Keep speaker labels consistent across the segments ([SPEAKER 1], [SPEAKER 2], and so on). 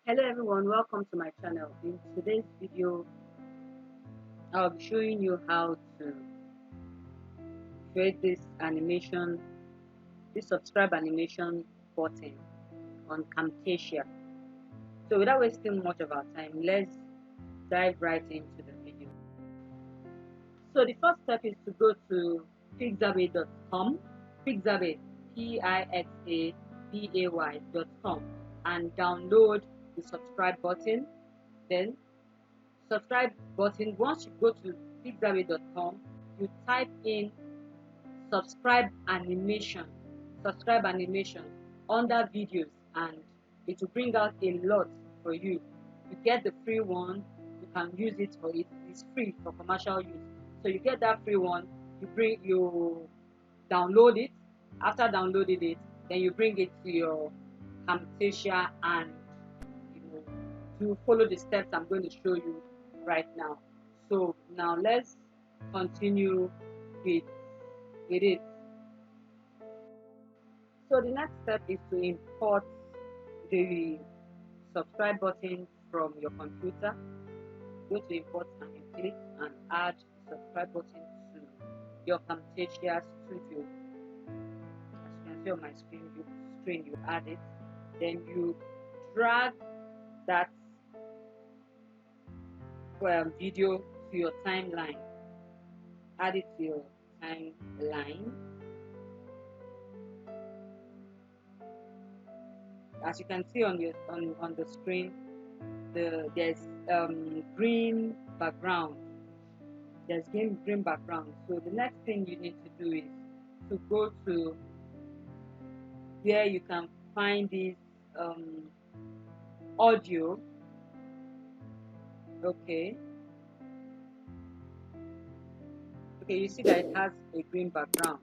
[SPEAKER 1] Hello everyone, welcome to my channel. In today's video, I'll be showing you how to create this subscribe animation button on Camtasia. So without wasting much of our time, let's dive right into the video. So the first step is to go to pixabay.com, pixabay, pixabay.com, and download the subscribe button. Then subscribe button. Once you go to pixabay.com, you type in subscribe animation under videos, and it will bring out a lot for you. You get the free one, you can use it, for it's free for commercial use. So you get that free one, you download it. After downloading it, then you bring it to your Camtasia and you to follow the steps I'm going to show you right now. So now let's continue with it. So the next step is to import the subscribe button from your computer. Go to import and you click and add the subscribe button to your Camtasia Studio. As you can see on my screen, you add it. Then you drag that video to your timeline. Add it to your timeline. As you can see on the screen, there's green background. There's green background. So the next thing you need to do is to go to where you can find this audio. Okay, you see that it has a green background.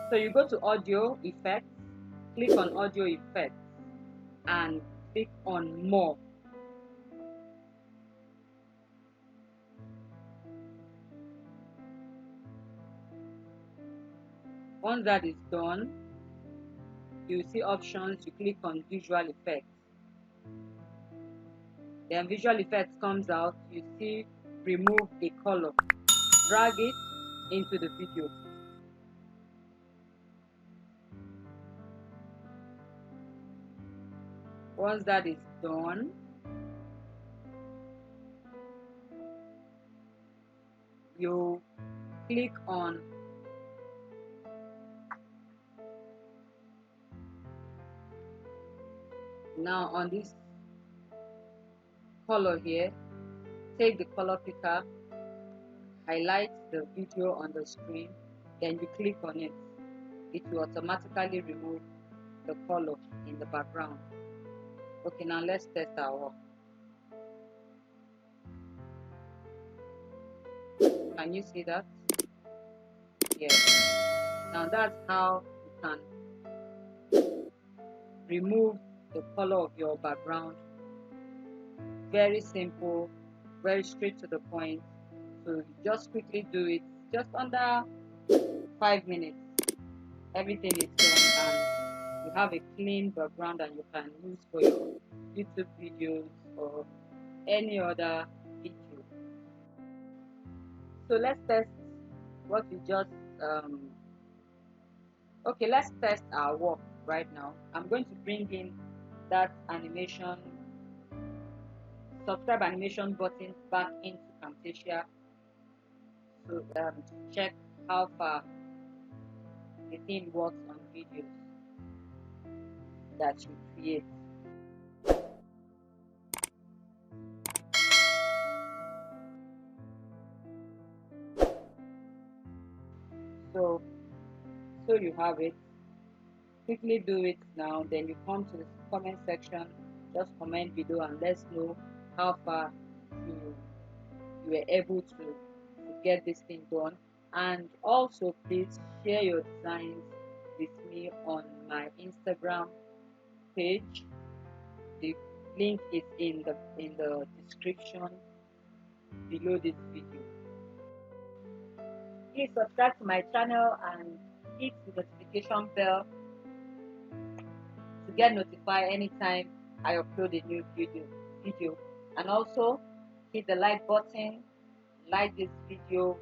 [SPEAKER 1] So you go to audio effects, click on audio effects, and click on more. Once that is done, you see options, you click on visual effects. Then visual effects comes out, you see remove a color. Drag it into the video. Once that is done, you click on now on this color here, take the color picker, highlight the video on the screen, then you click on it. It will automatically remove the color in the background. Okay, now let's test our work. Can you see that? Yes. Now that's how you can remove the color of your background. Very simple, very straight to the point. So you just quickly do it, just under 5 minutes. Everything is done and you have a clean background and you can use for your YouTube videos or any other video. So let's test what we just okay, let's test our work right now. I'm going to bring in that subscribe animation button back into Camtasia to check how far the thing works on videos that you create. So you have it. Quickly do it now, then you come to the comment section, just comment below and let's know how far you were able to get this thing done. And also please share your designs with me on my Instagram page. The link is in the description below this video. Please subscribe to my channel and hit the notification bell to get notified anytime I upload a new video. And also hit the like button, like this video,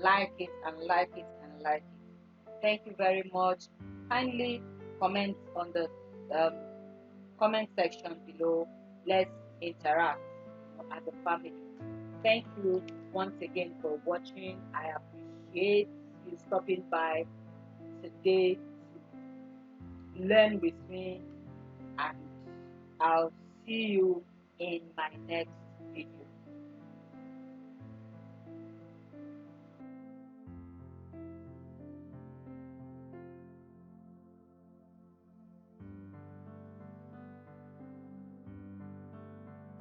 [SPEAKER 1] like it and like it and like it. Thank you very much. Kindly comment on the um, comment section below. Let's interact as a family. Thank you once again for watching. I appreciate you stopping by today to learn with me, and I'll see you in my next